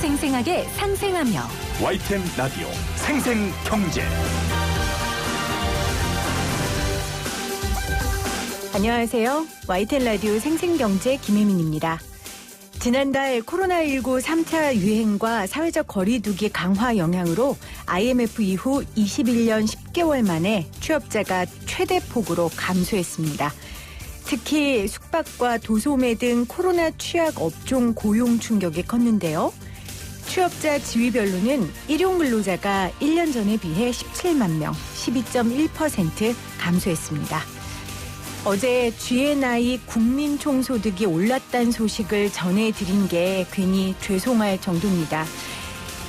생생하게 상생하며 YTN 라디오 생생경제. 안녕하세요. YTN 라디오 생생경제 김혜민입니다. 지난달 코로나19 3차 유행과 사회적 거리두기 강화 영향으로 IMF 이후 21년 10개월 만에 취업자가 최대폭으로 감소했습니다. 특히 숙박과 도소매 등 코로나 취약 업종 고용 충격이 컸는데요. 취업자 지위별로는 일용 근로자가 1년 전에 비해 17만 명, 12.1% 감소했습니다. 어제 GNI 국민총소득이 올랐다는 소식을 전해드린 게 괜히 죄송할 정도입니다.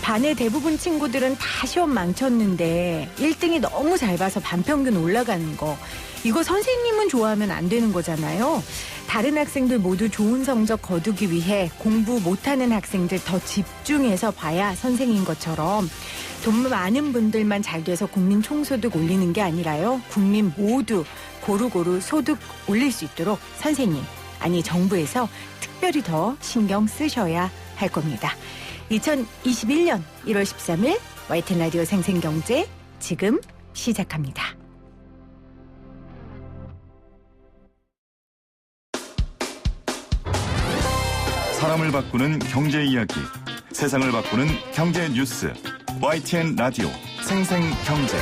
반의 대부분 친구들은 다 시험 망쳤는데 1등이 너무 잘 봐서 반평균 올라가는 거. 이거 선생님은 좋아하면 안 되는 거잖아요. 다른 학생들 모두 좋은 성적 거두기 위해 공부 못하는 학생들 더 집중해서 봐야 선생인 것처럼 돈 많은 분들만 잘 돼서 국민 총소득 올리는 게 아니라요. 국민 모두 고루고루 소득 올릴 수 있도록 선생님, 아니 정부에서 특별히 더 신경 쓰셔야 할 겁니다. 2021년 1월 13일 YTN 라디오 생생경제 지금 시작합니다. 사람을 바꾸는 경제 이야기, 세상을 바꾸는 경제 뉴스. YTN 라디오 생생경제.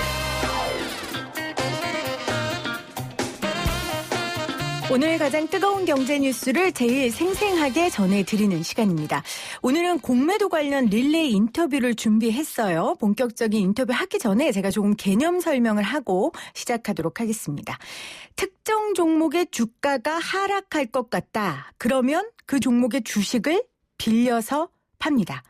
오늘 가장 뜨거운 경제 뉴스를 제일 생생하게 전해드리는 시간입니다. 오늘은 공매도 관련 릴레이 인터뷰를 준비했어요. 본격적인 인터뷰 하기 전에 제가 조금 개념 설명을 하고 시작하도록 하겠습니다. 특정 종목의 주가가 하락할 것 같다. 그러면 그 종목의 주식을 빌려서 팝니다.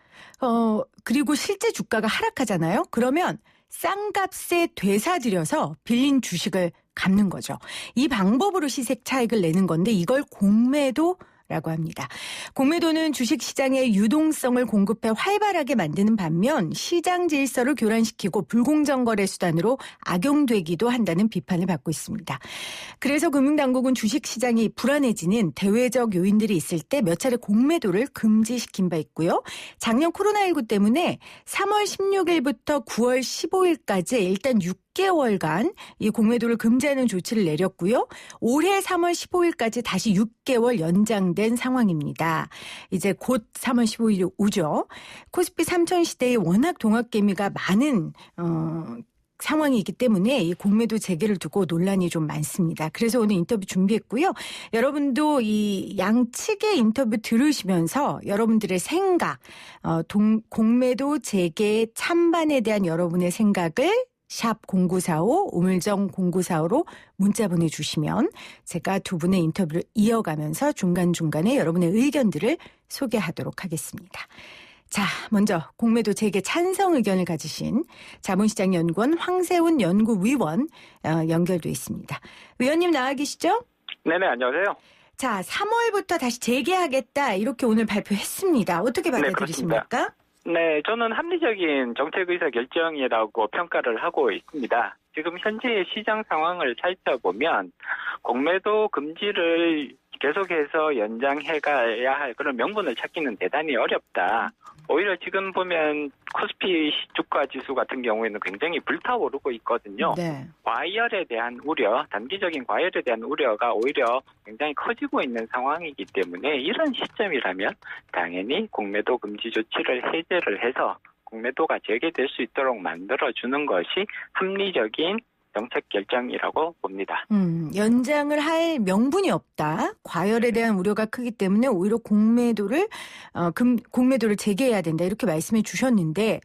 그리고 실제 주가가 하락하잖아요. 그러면 싼 값에 되사들여서 빌린 주식을 갚는 거죠. 이 방법으로 시세 차익을 내는 건데 이걸 공매도라고 합니다. 공매도는 주식시장의 유동성을 공급해 활발하게 만드는 반면 시장 질서를 교란시키고 불공정 거래 수단으로 악용되기도 한다는 비판을 받고 있습니다. 그래서 금융당국은 주식시장이 불안해지는 대외적 요인들이 있을 때 몇 차례 공매도를 금지시킨 바 있고요. 작년 코로나19 때문에 3월 16일부터 9월 15일까지 일단 6개월간 이 공매도를 금지하는 조치를 내렸고요. 올해 3월 15일까지 다시 6개월 연장된 상황입니다. 이제 곧 3월 15일이 오죠. 코스피 3000 시대에 워낙 동학개미가 많은 상황이기 때문에 이 공매도 재개를 두고 논란이 좀 많습니다. 그래서 오늘 인터뷰 준비했고요. 여러분도 이 양측의 인터뷰 들으시면서 여러분들의 생각, 공매도 재개 찬반에 대한 여러분의 생각을 샵 0945, 우물정 0945로 문자 보내주시면 제가 두 분의 인터뷰를 이어가면서 중간중간에 여러분의 의견들을 소개하도록 하겠습니다. 자, 먼저 공매도 재개 찬성 의견을 가지신 자본시장연구원 황세훈 연구위원 연결돼 있습니다. 위원님 나와 계시죠? 네네, 안녕하세요. 자, 3월부터 다시 재개하겠다 이렇게 오늘 발표했습니다. 어떻게 받아들이십니까? 네, 저는 합리적인 정책의사 결정이라고 평가를 하고 있습니다. 지금 현재의 시장 상황을 살펴보면 공매도 금지를 계속해서 연장해가야 할 그런 명분을 찾기는 대단히 어렵다. 오히려 지금 보면 코스피 주가 지수 같은 경우에는 굉장히 불타오르고 있거든요. 네. 과열에 대한 우려, 단기적인 과열에 대한 우려가 오히려 굉장히 커지고 있는 상황이기 때문에 이런 시점이라면 당연히 공매도 금지 조치를 해제를 해서 공매도가 재개될 수 있도록 만들어주는 것이 합리적인 정책 결정이라고 봅니다. 연장을 할 명분이 없다. 과열에 대한 우려가 크기 때문에 오히려 공매도를 재개해야 된다. 이렇게 말씀해 주셨는데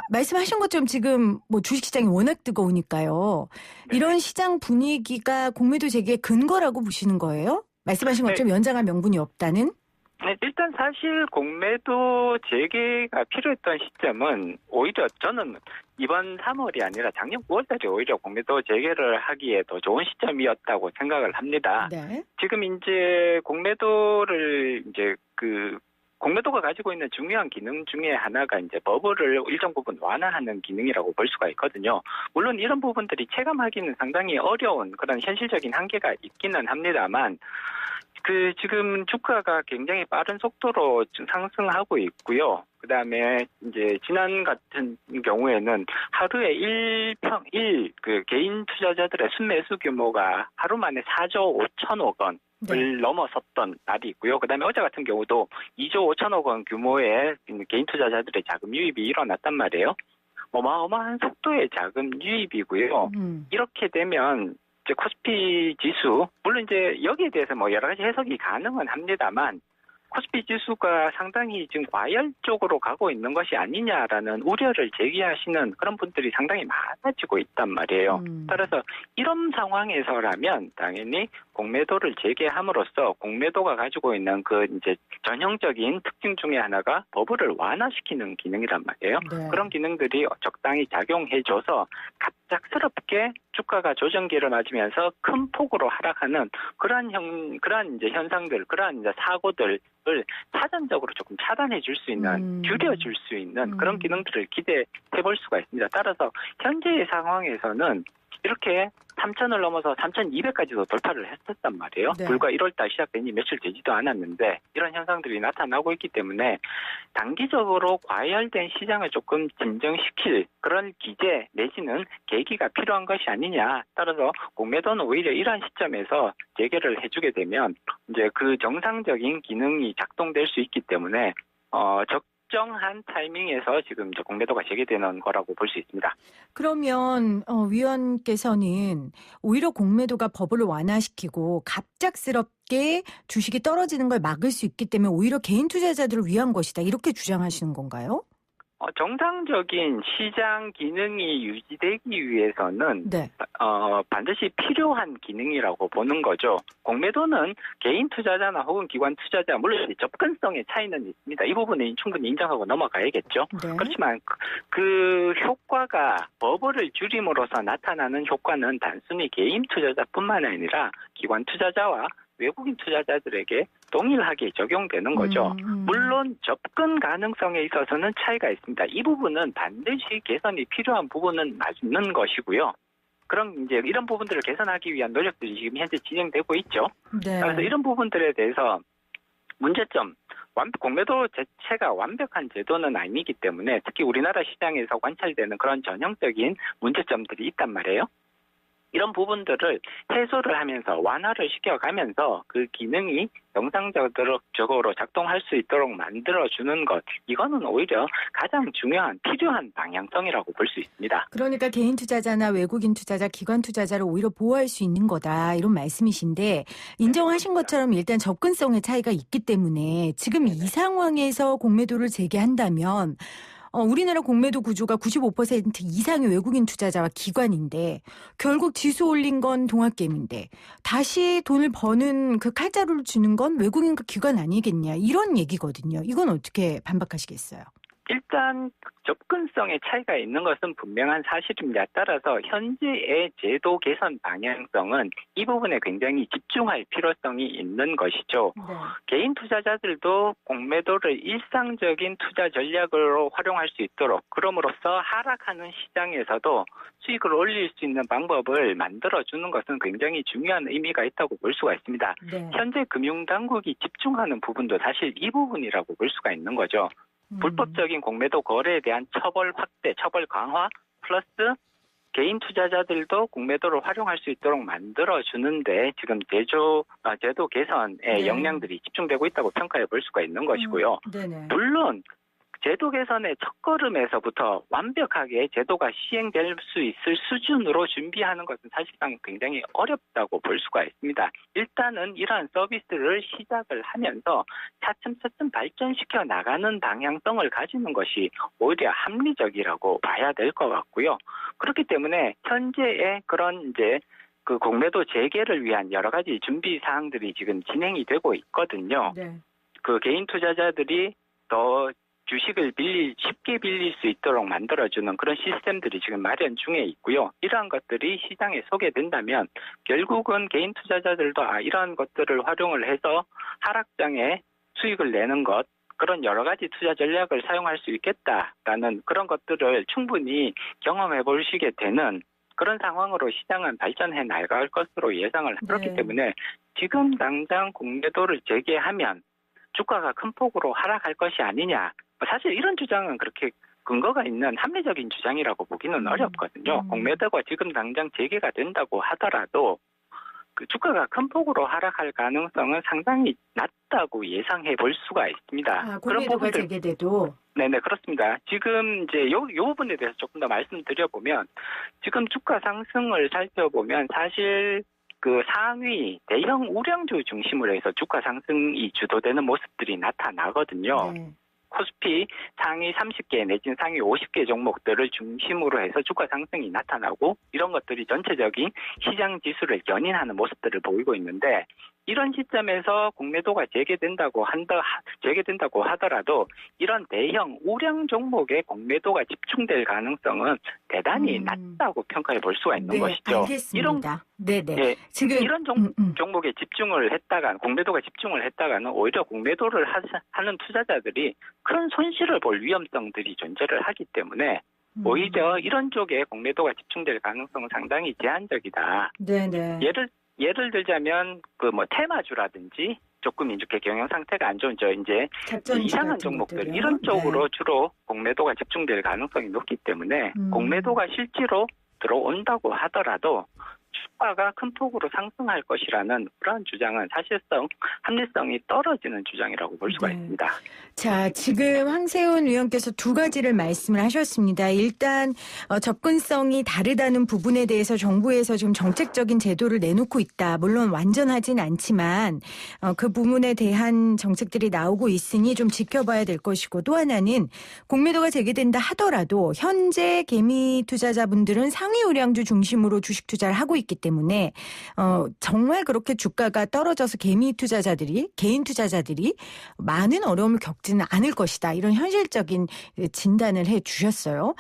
말씀하신 것처럼 지금 뭐 주식시장이 워낙 뜨거우니까요. 네. 이런 시장 분위기가 공매도 재개의 근거라고 보시는 거예요? 말씀하신 것처럼 연장할 명분이 없다는? 네, 일단 사실 공매도 재개가 필요했던 시점은 오히려 저는 이번 3월이 아니라 작년 9월달에 오히려 공매도 재개를 하기에 더 좋은 시점이었다고 생각을 합니다. 네. 지금 이제 공매도를 공매도가 가지고 있는 중요한 기능 중에 하나가 이제 버블을 일정 부분 완화하는 기능이라고 볼 수가 있거든요. 물론 이런 부분들이 체감하기는 상당히 어려운 그런 현실적인 한계가 있기는 합니다만 지금 주가가 굉장히 빠른 속도로 상승하고 있고요. 그 다음에 이제 지난 같은 경우에는 하루에 개인 투자자들의 순매수 규모가 하루 만에 4조 5천억 원을 넘어섰던 날이 있고요. 그 다음에 어제 같은 경우도 2조 5천억 원 규모의 개인 투자자들의 자금 유입이 일어났단 말이에요. 어마어마한 속도의 자금 유입이고요. 이렇게 되면 이제 코스피 지수, 물론 이제 여기에 대해서 뭐 여러 가지 해석이 가능은 합니다만, 코스피 지수가 상당히 지금 과열 쪽으로 가고 있는 것이 아니냐라는 우려를 제기하시는 그런 분들이 상당히 많아지고 있단 말이에요. 따라서 이런 상황에서라면 당연히 공매도를 재개함으로써 공매도가 가지고 있는 그 이제 전형적인 특징 중에 하나가 버블을 완화시키는 기능이란 말이에요. 네. 그런 기능들이 적당히 작용해줘서 갑작스럽게 주가가 조정기를 맞으면서 큰 폭으로 하락하는 그러한 이제 현상들, 그러한 이제 사고들을 사전적으로 조금 차단해 줄 수 있는, 줄여줄 수 있는 그런 기능들을 기대해 볼 수가 있습니다. 따라서 현재의 상황에서는 이렇게 3,000을 넘어서 3,200까지도 돌파를 했었단 말이에요. 네. 불과 1월달 시작된 지 며칠 되지도 않았는데 이런 현상들이 나타나고 있기 때문에 단기적으로 과열된 시장을 조금 진정시킬 그런 기제 내지는 계기가 필요한 것이 아니냐. 따라서 공매도는 오히려 이러한 시점에서 재개를 해주게 되면 이제 그 정상적인 기능이 작동될 수 있기 때문에 적정한 타이밍에서 지금 이제 공매도가 재개되는 거라고 볼 수 있습니다. 그러면 위원께서는 오히려 공매도가 버블을 완화시키고 갑작스럽게 주식이 떨어지는 걸 막을 수 있기 때문에 오히려 개인 투자자들을 위한 것이다. 이렇게 주장하시는 건가요? 정상적인 시장 기능이 유지되기 위해서는 네. 반드시 필요한 기능이라고 보는 거죠. 공매도는 개인 투자자나 혹은 기관 투자자, 물론 접근성의 차이는 있습니다. 이 부분은 충분히 인정하고 넘어가야겠죠. 네. 그렇지만 그 효과가 버블을 줄임으로써 나타나는 효과는 단순히 개인 투자자뿐만 아니라 기관 투자자와 외국인 투자자들에게 동일하게 적용되는 거죠. 물론 접근 가능성에 있어서는 차이가 있습니다. 이 부분은 반드시 개선이 필요한 부분은 맞는 것이고요. 그럼 이제 이런 부분들을 개선하기 위한 노력들이 지금 현재 진행되고 있죠. 네. 그래서 이런 부분들에 대해서 문제점, 공매도 자체가 완벽한 제도는 아니기 때문에 특히 우리나라 시장에서 관찰되는 그런 전형적인 문제점들이 있단 말이에요. 이런 부분들을 해소를 하면서 완화를 시켜가면서 그 기능이 정상적으로 작동할 수 있도록 만들어주는 것, 이거는 오히려 가장 중요한 필요한 방향성이라고 볼 수 있습니다. 그러니까 개인 투자자나 외국인 투자자, 기관 투자자를 오히려 보호할 수 있는 거다. 이런 말씀이신데 인정하신 것처럼 일단 접근성의 차이가 있기 때문에 지금 이 상황에서 공매도를 재개한다면 우리나라 공매도 구조가 95% 이상의 외국인 투자자와 기관인데 결국 지수 올린 건 동학개미인데 다시 돈을 버는 그 칼자루를 주는 건 외국인과 기관 아니겠냐 이런 얘기거든요. 이건 어떻게 반박하시겠어요? 일단 접근성의 차이가 있는 것은 분명한 사실입니다. 따라서 현재의 제도 개선 방향성은 이 부분에 굉장히 집중할 필요성이 있는 것이죠. 네. 개인 투자자들도 공매도를 일상적인 투자 전략으로 활용할 수 있도록, 그럼으로써 하락하는 시장에서도 수익을 올릴 수 있는 방법을 만들어주는 것은 굉장히 중요한 의미가 있다고 볼 수가 있습니다. 네. 현재 금융당국이 집중하는 부분도 사실 이 부분이라고 볼 수가 있는 거죠. 불법적인 공매도 거래에 대한 처벌 확대, 처벌 강화, 플러스 개인 투자자들도 공매도를 활용할 수 있도록 만들어주는데 지금 제도 개선의 네. 역량들이 집중되고 있다고 평가해 볼 수가 있는 것이고요. 네네. 물론 제도 개선의 첫걸음에서부터 완벽하게 제도가 시행될 수 있을 수준으로 준비하는 것은 사실상 굉장히 어렵다고 볼 수가 있습니다. 일단은 이러한 서비스를 시작을 하면서 차츰차츰 발전시켜 나가는 방향성을 가지는 것이 오히려 합리적이라고 봐야 될 것 같고요. 그렇기 때문에 현재의 그런 이제 그 공매도 재개를 위한 여러 가지 준비 사항들이 지금 진행이 되고 있거든요. 네. 그 개인 투자자들이 더 주식을 쉽게 빌릴 수 있도록 만들어주는 그런 시스템들이 지금 마련 중에 있고요. 이러한 것들이 시장에 소개된다면 결국은 개인 투자자들도 이러한 것들을 활용을 해서 하락장에 수익을 내는 것, 그런 여러 가지 투자 전략을 사용할 수 있겠다라는 그런 것들을 충분히 경험해 보시게 되는 그런 상황으로 시장은 발전해 나갈 것으로 예상을 그렇기 네. 때문에 지금 당장 공매도를 재개하면 주가가 큰 폭으로 하락할 것이 아니냐. 사실 이런 주장은 그렇게 근거가 있는 합리적인 주장이라고 보기는 어렵거든요. 공매도가 지금 당장 재개가 된다고 하더라도 그 주가가 큰 폭으로 하락할 가능성은 상당히 낮다고 예상해 볼 수가 있습니다. 공매도가 재개돼도. 네네, 그렇습니다. 지금 이제 요 부분에 대해서 조금 더 말씀드려보면, 지금 주가 상승을 살펴보면 사실 그 상위 대형 우량주 중심으로 해서 주가 상승이 주도되는 모습들이 나타나거든요. 네. 코스피 상위 30개 내지는 상위 50개 종목들을 중심으로 해서 주가 상승이 나타나고 이런 것들이 전체적인 시장 지수를 견인하는 모습들을 보이고 있는데 이런 시점에서 공매도가 재개된다고 하더라도 이런 대형 우량 종목의 공매도가 집중될 가능성은 대단히 낮다고 평가해 볼 수가 있는 네, 것이죠. 알겠습니다. 네네. 예, 지금 이런 종목에 집중을 했다가 공매도가 집중을 했다가는 오히려 공매도를 하는 투자자들이 큰 손실을 볼 위험성들이 존재를 하기 때문에 오히려 이런 쪽에 공매도가 집중될 가능성은 상당히 제한적이다. 네네. 예를 들자면 그 뭐 테마주라든지 조금 이렇게 경영 상태가 안 좋은 이제 이상한 종목들 것들이요? 이런 쪽으로 네. 주로 공매도가 집중될 가능성이 높기 때문에 공매도가 실제로 들어온다고 하더라도 주가가 큰 폭으로 상승할 것이라는 그런 주장은 사실성, 합리성이 떨어지는 주장이라고 볼 수가 네. 있습니다. 자, 지금 황세훈 의원께서 두 가지를 말씀을 하셨습니다. 일단 접근성이 다르다는 부분에 대해서 정부에서 지금 정책적인 제도를 내놓고 있다. 물론 완전하진 않지만 그 부분에 대한 정책들이 나오고 있으니 좀 지켜봐야 될 것이고 또 하나는 공매도가 재개된다 하더라도 현재 개미 투자자분들은 상위 우량주 중심으로 주식 투자를 하고 있기 때문에 정말 그렇게 주가가 떨어져서 개인 투자자들이 많은 어려움을 겪지는 않을 것이다. 이런 현실적인 진단을 해 주셨어요.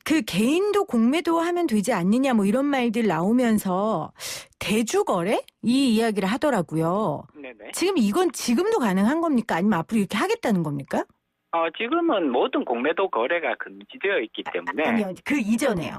그 개인도 공매도 하면 되지 않느냐 뭐 이런 말들 나오면서 대주거래? 이 이야기를 하더라고요. 네네. 지금 이건 지금도 가능한 겁니까? 아니면 앞으로 이렇게 하겠다는 겁니까? 지금은 모든 공매도 거래가 금지되어 있기 때문에 아니요. 그 이전에요.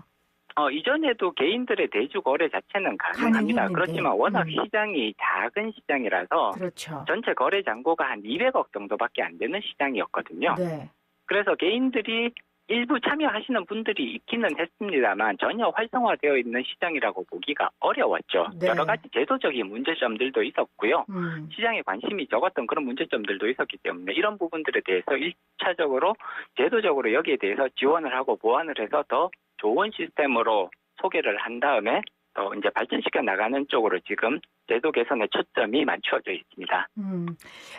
이전에도 개인들의 대주 거래 자체는 가능합니다. 가능했는데. 그렇지만 워낙 시장이 작은 시장이라서 그렇죠. 전체 거래 잔고가 한 200억 정도밖에 안 되는 시장이었거든요. 네. 그래서 개인들이 일부 참여하시는 분들이 있기는 했습니다만 전혀 활성화되어 있는 시장이라고 보기가 어려웠죠. 네. 여러 가지 제도적인 문제점들도 있었고요. 음. 시장에 관심이 적었던 그런 문제점들도 있었기 때문에 이런 부분들에 대해서 1차적으로 제도적으로 여기에 대해서 지원을 하고 보완을 해서 더 좋은 시스템으로 소개를 한 다음에 더 이제 발전시켜 나가는 쪽으로 지금 제도 개선의 초점이 맞춰져 있습니다.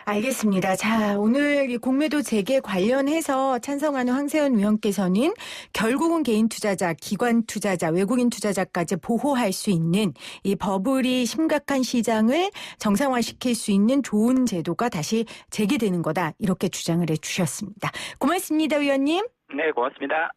알겠습니다. 자, 오늘 이 공매도 재개 관련해서 찬성하는 황세훈 의원께서는 결국은 개인 투자자, 기관 투자자, 외국인 투자자까지 보호할 수 있는 이 버블이 심각한 시장을 정상화시킬 수 있는 좋은 제도가 다시 재개되는 거다. 이렇게 주장을 해 주셨습니다. 고맙습니다, 의원님. 네, 고맙습니다.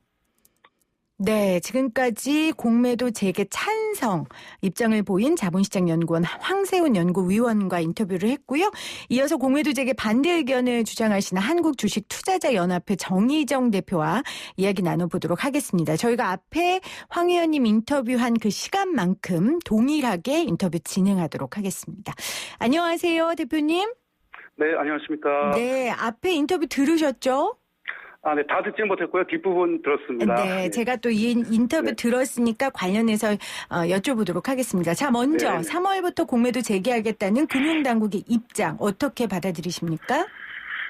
네, 지금까지 공매도 재개 찬성 입장을 보인 자본시장연구원 황세훈 연구위원과 인터뷰를 했고요. 이어서 공매도 재개 반대 의견을 주장하시는 한국주식투자자연합회 정희정 대표와 이야기 나눠보도록 하겠습니다. 저희가 앞에 황 의원님 인터뷰한 그 시간만큼 동일하게 인터뷰 진행하도록 하겠습니다. 안녕하세요, 대표님. 네, 안녕하십니까. 네, 앞에 인터뷰 들으셨죠? 네, 다 듣지는 못했고요. 뒷부분 들었습니다. 네, 제가 또 이 인터뷰 들었으니까 관련해서 여쭤보도록 하겠습니다. 자, 먼저 네. 3월부터 공매도 재개하겠다는 금융당국의 입장 어떻게 받아들이십니까?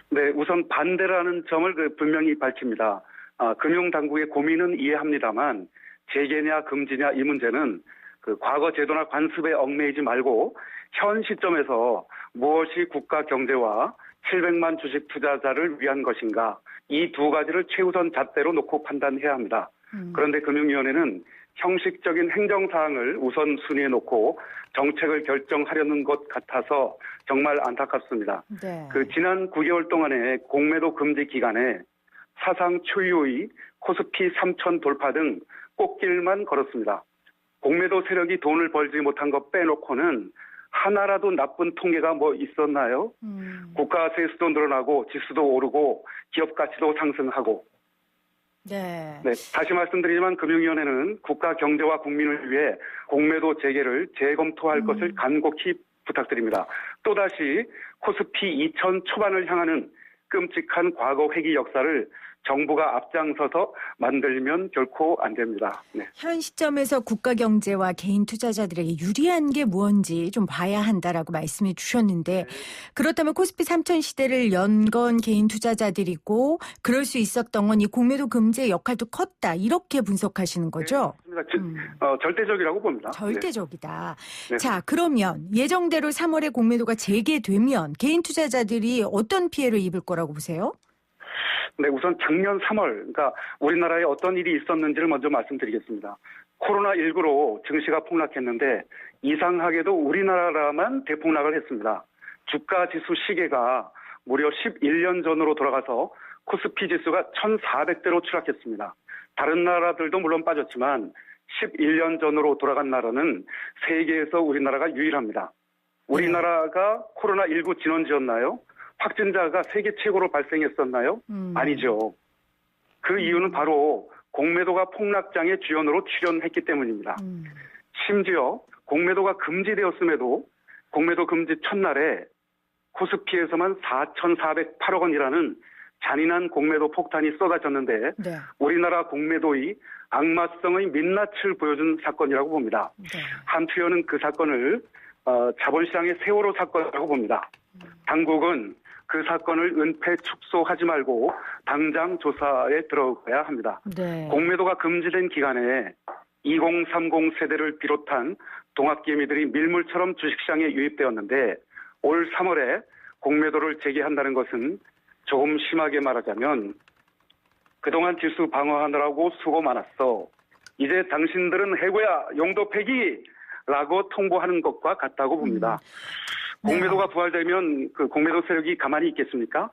네, 우선 반대라는 점을 분명히 밝힙니다. 금융당국의 고민은 이해합니다만 재개냐 금지냐 이 문제는 과거 제도나 관습에 얽매이지 말고 현 시점에서 무엇이 국가 경제와 700만 주식 투자자를 위한 것인가 이 두 가지를 최우선 잣대로 놓고 판단해야 합니다. 그런데 금융위원회는 형식적인 행정사항을 우선순위에 놓고 정책을 결정하려는 것 같아서 정말 안타깝습니다. 네. 지난 9개월 동안의 공매도 금지 기간에 사상 초유의 코스피 3천 돌파 등 꽃길만 걸었습니다. 공매도 세력이 돈을 벌지 못한 것 빼놓고는 하나라도 나쁜 통계가 뭐 있었나요? 국가 세수도 늘어나고 지수도 오르고 기업 가치도 상승하고 네. 네, 다시 말씀드리지만 금융위원회는 국가 경제와 국민을 위해 공매도 재개를 재검토할 것을 간곡히 부탁드립니다. 또다시 코스피 2000 초반을 향하는 끔찍한 과거 회귀 역사를 정부가 앞장서서 만들면 결코 안 됩니다. 네. 현 시점에서 국가 경제와 개인 투자자들에게 유리한 게 무언지 좀 봐야 한다라고 말씀해 주셨는데 그렇다면 코스피 3000 시대를 연 건 개인 투자자들이고 그럴 수 있었던 건 이 공매도 금지의 역할도 컸다. 이렇게 분석하시는 거죠? 네, 절대적이라고 봅니다. 절대적이다. 네. 자, 그러면 예정대로 3월에 공매도가 재개되면 개인 투자자들이 어떤 피해를 입을 거라고 보세요? 네, 우선 작년 3월, 그러니까 우리나라에 어떤 일이 있었는지를 먼저 말씀드리겠습니다. 코로나19로 증시가 폭락했는데 이상하게도 우리나라만 대폭락을 했습니다. 주가 지수 시계가 무려 11년 전으로 돌아가서 코스피 지수가 1,400대로 추락했습니다. 다른 나라들도 물론 빠졌지만 11년 전으로 돌아간 나라는 세계에서 우리나라가 유일합니다. 우리나라가 코로나19 진원지였나요? 확진자가 세계 최고로 발생했었나요? 아니죠. 그 이유는 바로 공매도가 폭락장의 주연으로 출연했기 때문입니다. 심지어 공매도가 금지되었음에도 공매도 금지 첫날에 코스피에서만 4,408억 원이라는 잔인한 공매도 폭탄이 쏟아졌는데 네. 우리나라 공매도의 악마성의 민낯을 보여준 사건이라고 봅니다. 네. 한투여는 그 사건을 자본시장의 세월호 사건이라고 봅니다. 당국은 그 사건을 은폐 축소하지 말고 당장 조사에 들어가야 합니다. 네. 공매도가 금지된 기간에 2030 세대를 비롯한 동학개미들이 밀물처럼 주식시장에 유입되었는데 올 3월에 공매도를 재개한다는 것은 조금 심하게 말하자면 그동안 지수 방어하느라고 수고 많았어. 이제 당신들은 해고야, 용도 폐기라고 통보하는 것과 같다고 봅니다. 공매도가 부활되면 그 공매도 세력이 가만히 있겠습니까?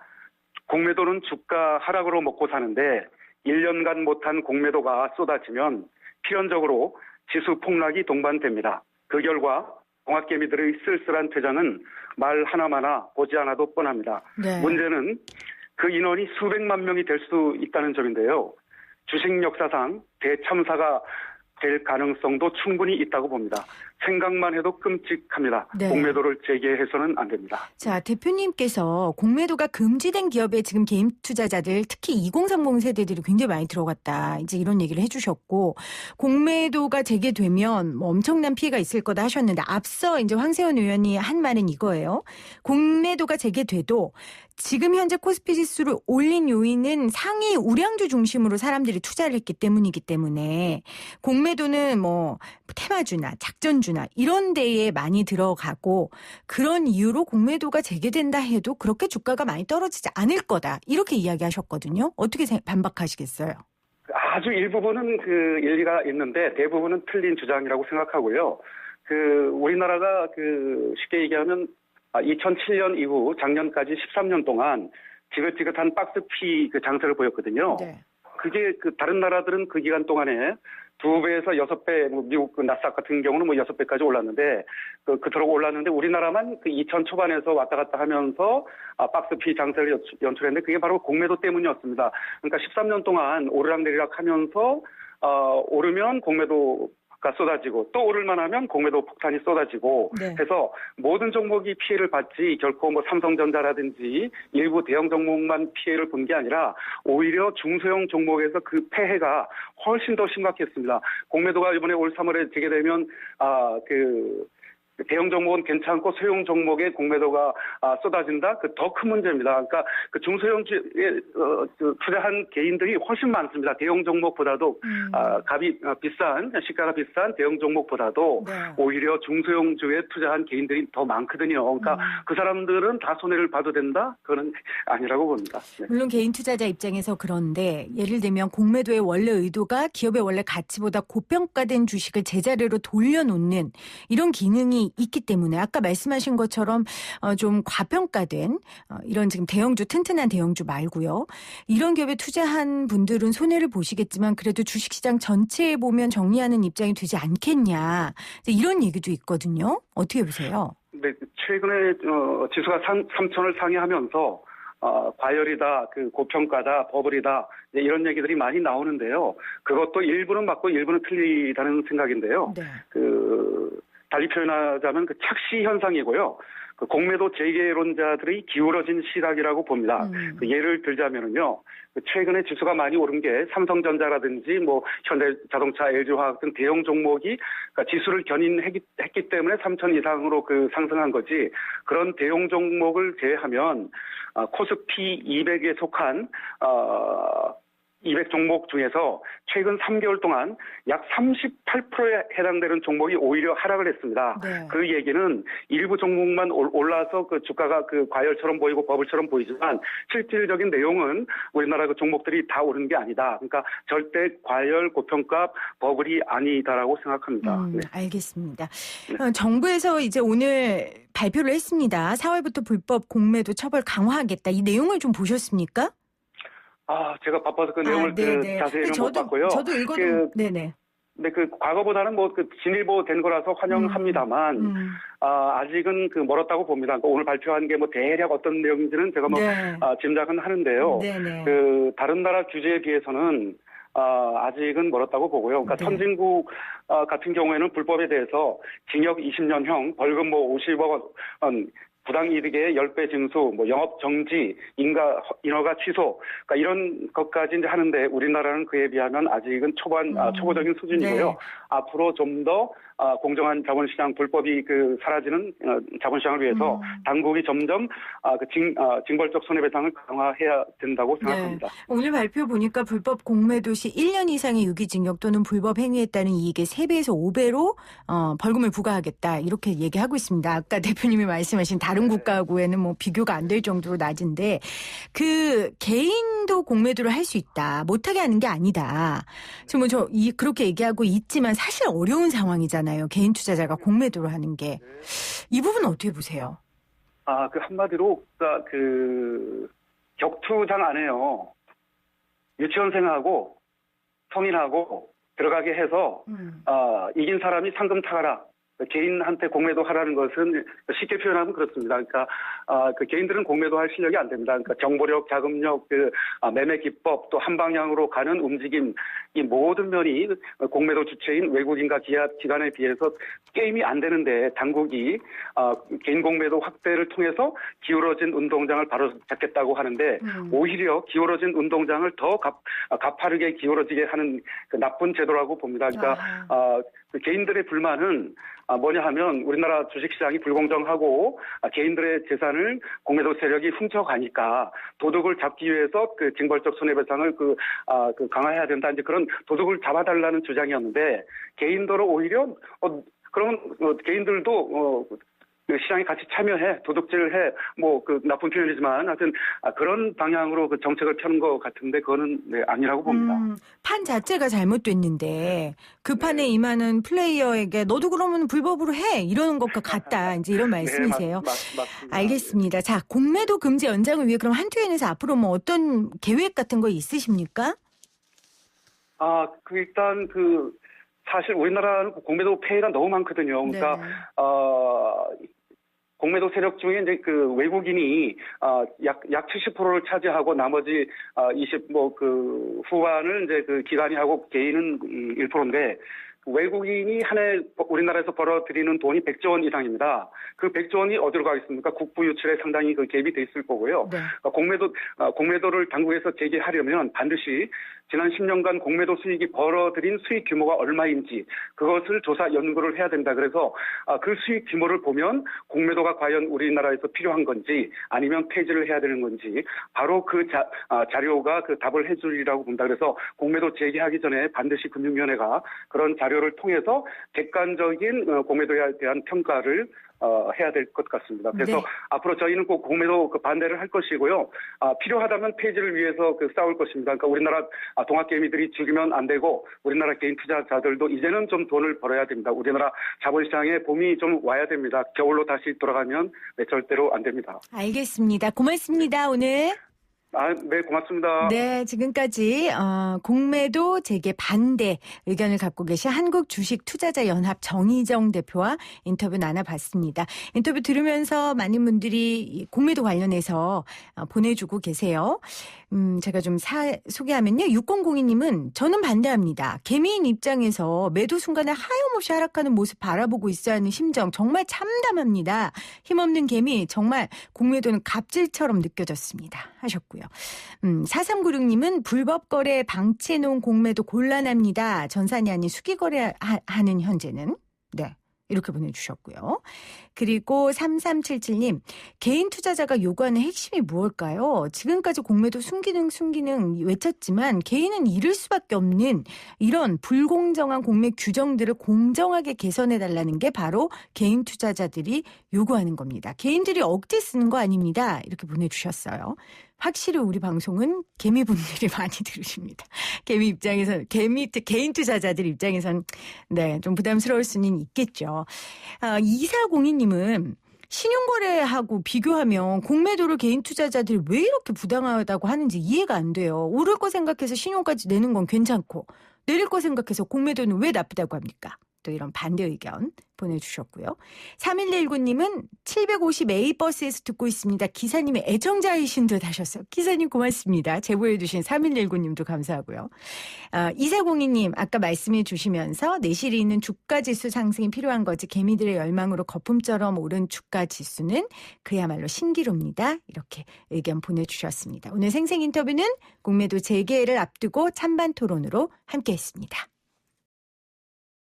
공매도는 주가 하락으로 먹고 사는데 1년간 못한 공매도가 쏟아지면 필연적으로 지수 폭락이 동반됩니다. 그 결과 동학개미들의 쓸쓸한 퇴장은 말 하나마나 보지 않아도 뻔합니다. 네. 문제는 그 인원이 수백만 명이 될 수 있다는 점인데요. 주식 역사상 대참사가 될 가능성도 충분히 있다고 봅니다. 생각만 해도 끔찍합니다. 네. 공매도를 재개해서는 안 됩니다. 자, 대표님께서 공매도가 금지된 기업에 지금 개인 투자자들 특히 2030 세대들이 굉장히 많이 들어갔다. 이제 이런 얘기를 해주셨고 공매도가 재개되면 뭐 엄청난 피해가 있을 거다 하셨는데 앞서 이제 황세현 의원이 한 말은 이거예요. 공매도가 재개돼도 지금 현재 코스피 지수를 올린 요인은 상위 우량주 중심으로 사람들이 투자를 했기 때문이기 때문에 공매도는 뭐 테마주나 작전주나 이런 데에 많이 들어가고 그런 이유로 공매도가 재개된다 해도 그렇게 주가가 많이 떨어지지 않을 거다. 이렇게 이야기하셨거든요. 어떻게 반박하시겠어요? 아주 일부분은 그 일리가 있는데 대부분은 틀린 주장이라고 생각하고요. 우리나라가 쉽게 얘기하면 2007년 이후 작년까지 13년 동안 지긋지긋한 박스피 장세를 보였거든요. 네. 그게 다른 나라들은 그 기간 동안에 2배에서 6배, 미국 나스닥 같은 경우는 6배까지 올랐는데, 그토록 올랐는데, 우리나라만 2000 초반에서 왔다 갔다 하면서, 박스피 장세를 연출했는데, 그게 바로 공매도 때문이었습니다. 그러니까 13년 동안 오르락내리락 하면서, 오르면 공매도가 쏟아지고, 또 오를만 하면 공매도 폭탄이 쏟아지고, 네. 해서 모든 종목이 피해를 받지, 결코 삼성전자라든지 일부 대형 종목만 피해를 본 게 아니라, 오히려 중소형 종목에서 그 폐해가 훨씬 더 심각했습니다. 공매도가 이번에 올 3월에 재개되면 대형 종목은 괜찮고 소형 종목에 공매도가 쏟아진다. 더 큰 문제입니다. 그러니까 중소형주에 투자한 개인들이 훨씬 많습니다. 대형 종목보다도 값이 비싼 시가가 비싼 대형 종목보다도 네. 오히려 중소형주에 투자한 개인들이 더 많거든요. 그러니까 그 사람들은 다 손해를 봐도 된다? 그건 아니라고 봅니다. 네. 물론 개인 투자자 입장에서 그런데 예를 들면 공매도의 원래 의도가 기업의 원래 가치보다 고평가된 주식을 제자리로 돌려놓는 이런 기능이 있기 때문에 아까 말씀하신 것처럼 좀 과평가된 이런 지금 대형주 튼튼한 대형주 말고요. 이런 기업에 투자한 분들은 손해를 보시겠지만 그래도 주식시장 전체에 보면 정리하는 입장이 되지 않겠냐. 이런 얘기도 있거든요. 어떻게 보세요? 네, 최근에 지수가 3,000을 상회하면서 과열이다, 고평가다, 버블이다 이런 얘기들이 많이 나오는데요. 그것도 일부는 맞고 일부는 틀리다는 생각인데요. 네. 달리 표현하자면 착시 현상이고요. 공매도 재개론자들의 기울어진 시각이라고 봅니다. 예를 들자면은요, 최근에 지수가 많이 오른 게 삼성전자라든지 현대자동차, LG화학 등 대형 종목이 지수를 견인했기 때문에 3천 이상으로 상승한 거지. 그런 대형 종목을 제외하면 코스피 200에 속한 200 종목 중에서 최근 3개월 동안 약 38%에 해당되는 종목이 오히려 하락을 했습니다. 네. 그 얘기는 일부 종목만 올라서 주가가 과열처럼 보이고 버블처럼 보이지만 실질적인 내용은 우리나라 종목들이 다 오르는 게 아니다. 그러니까 절대 과열, 고평가, 버블이 아니다라고 생각합니다. 네. 알겠습니다. 정부에서 이제 오늘 발표를 했습니다. 4월부터 불법 공매도 처벌 강화하겠다. 이 내용을 좀 보셨습니까? 제가 바빠서 그 내용을 자세히는 못 봤고요. 저도 읽어도 네네. 네, 과거보다는 진일보된 거라서 환영합니다만, 아직은 아직은 봅니다. 그러니까 오늘 발표한 게 대략 어떤 내용인지는 제가 네. 짐작은 하는데요. 네네. 다른 나라 규제에 비해서는 아직은 멀었다고 보고요. 그러니까 네. 선진국 같은 경우에는 불법에 대해서 징역 20년형, 벌금 50억 원, 부당이득의 10배 징수, 영업 정지, 인허가 취소, 그러니까 이런 것까지 이제 하는데 우리나라는 그에 비하면 아직은 초보적인 수준이고요. 네. 앞으로 좀 더 공정한 자본시장, 불법이 사라지는 자본시장을 위해서 당국이 점점 징벌적 손해배상을 강화해야 된다고 생각합니다. 네. 오늘 발표 보니까 불법 공매도 시 1년 이상의 유기징역 또는 불법 행위에 따른 이익의 3배에서 5배로 벌금을 부과하겠다 이렇게 얘기하고 있습니다. 아까 대표님이 말씀하신 다른 국가하고에는 비교가 안 될 정도로 낮은데 개인도 공매도를 할 수 있다. 못하게 하는 게 아니다. 지금 그렇게 얘기하고 있지만 사실 어려운 상황이잖아요. 개인 투자자가 공매도를 하는 게. 이 부분은 어떻게 보세요? 한마디로 격투장 안에요. 유치원생하고 성인하고 들어가게 해서 이긴 사람이 상금 타가라. 개인한테 공매도 하라는 것은 쉽게 표현하면 그렇습니다. 그러니까 개인들은 공매도 할 실력이 안 됩니다. 그러니까 정보력, 자금력, 매매 기법, 또 한 방향으로 가는 움직임, 이 모든 면이 공매도 주체인 외국인과 기관에 비해서 게임이 안 되는데 당국이 개인 공매도 확대를 통해서 기울어진 운동장을 바로 잡겠다고 하는데 오히려 기울어진 운동장을 더 가파르게 기울어지게 하는 나쁜 제도라고 봅니다. 그러니까 개인들의 불만은 뭐냐 하면 우리나라 주식시장이 불공정하고 개인들의 재산을 공매도 세력이 훔쳐가니까 도둑을 잡기 위해서 징벌적 손해배상을 강화해야 된다. 이제 그런 도둑을 잡아달라는 주장이었는데 개인도로 오히려 그러면 개인들도 시장에 같이 참여해, 도둑질을 해, 나쁜 표현이지만, 하여튼, 그런 방향으로 정책을 펴는 것 같은데, 그거는 아니라고 봅니다. 판 자체가 잘못됐는데, 그 판에 임하는 플레이어에게, 너도 그러면 불법으로 해! 이러는 것과 같다. 이제 이런 말씀이세요. 맞습니다. 알겠습니다. 자, 공매도 금지 연장을 위해 그럼 한투엔에서 앞으로 어떤 계획 같은 거 있으십니까? 일단 사실 우리나라는 공매도 폐해가 너무 많거든요. 그러니까, 네. 공매도 세력 중에 이제 외국인이 약 70%를 차지하고 나머지 20 후반을 이제 기관이 하고 개인은 1%인데 외국인이 한 해 우리나라에서 벌어들이는 돈이 100조 원 이상입니다. 그 100조 원이 어디로 가겠습니까? 국부 유출에 상당히 갭이 돼 있을 거고요. 네. 공매도를 당국에서 제기하려면 반드시 지난 10년간 공매도 수익이 벌어들인 수익 규모가 얼마인지 그것을 조사 연구를 해야 된다. 그래서 그 수익 규모를 보면 공매도가 과연 우리나라에서 필요한 건지 아니면 폐지를 해야 되는 건지 바로 자료가 답을 해주리라고 본다. 그래서 공매도 제기하기 전에 반드시 금융위원회가 그런 자료를 통해서 객관적인 공매도에 대한 평가를 해야 될 것 같습니다. 그래서 네. 앞으로 저희는 꼭 공매도 반대를 할 것이고요. 필요하다면 폐지를 위해서 싸울 것입니다. 그러니까 우리나라 동학개미들이 죽이면 안 되고 우리나라 개인 투자자들도 이제는 좀 돈을 벌어야 됩니다. 우리나라 자본시장에 봄이 좀 와야 됩니다. 겨울로 다시 돌아가면 절대로 안 됩니다. 알겠습니다. 고맙습니다. 오늘. 네, 고맙습니다. 네, 지금까지 공매도 재개 반대 의견을 갖고 계신 한국주식투자자연합 정희정 대표와 인터뷰 나눠봤습니다. 인터뷰 들으면서 많은 분들이 공매도 관련해서 보내주고 계세요. 제가 좀 소개하면요. 6002님은 저는 반대합니다. 개미인 입장에서 매도 순간에 하염없이 하락하는 모습 바라보고 있어야 하는 심정 정말 참담합니다. 힘없는 개미 정말 공매도는 갑질처럼 느껴졌습니다. 하셨고요. 4396님은 불법 거래 방치해놓은 공매도 곤란합니다. 전산이 아닌 수기거래하는 현재는. 네. 이렇게 보내주셨고요. 그리고 3377님, 개인 투자자가 요구하는 핵심이 무엇일까요? 지금까지 공매도 순기능 외쳤지만 개인은 잃을 수밖에 없는 이런 불공정한 공매 규정들을 공정하게 개선해달라는 게 바로 개인 투자자들이 요구하는 겁니다. 개인들이 억지 쓰는 거 아닙니다. 이렇게 보내주셨어요. 확실히 우리 방송은 개미분들이 많이 들으십니다. 개미 입장에서, 개인 투자자들 입장에선, 네, 좀 부담스러울 수는 있겠죠. 2402님은 신용거래하고 비교하면 공매도를 개인 투자자들이 왜 이렇게 부당하다고 하는지 이해가 안 돼요. 오를 거 생각해서 신용까지 내는 건 괜찮고, 내릴 거 생각해서 공매도는 왜 나쁘다고 합니까? 또 이런 반대 의견 보내주셨고요. 3119님은 750A 버스에서 듣고 있습니다. 기사님의 애청자이신 듯 하셨어요. 기사님 고맙습니다. 제보해 주신 3119님도 감사하고요. 2402님 아까 말씀해 주시면서 내실이 있는 주가지수 상승이 필요한 거지 개미들의 열망으로 거품처럼 오른 주가지수는 그야말로 신기루입니다. 이렇게 의견 보내주셨습니다. 오늘 생생인터뷰는 공매도 재개를 앞두고 찬반 토론으로 함께했습니다.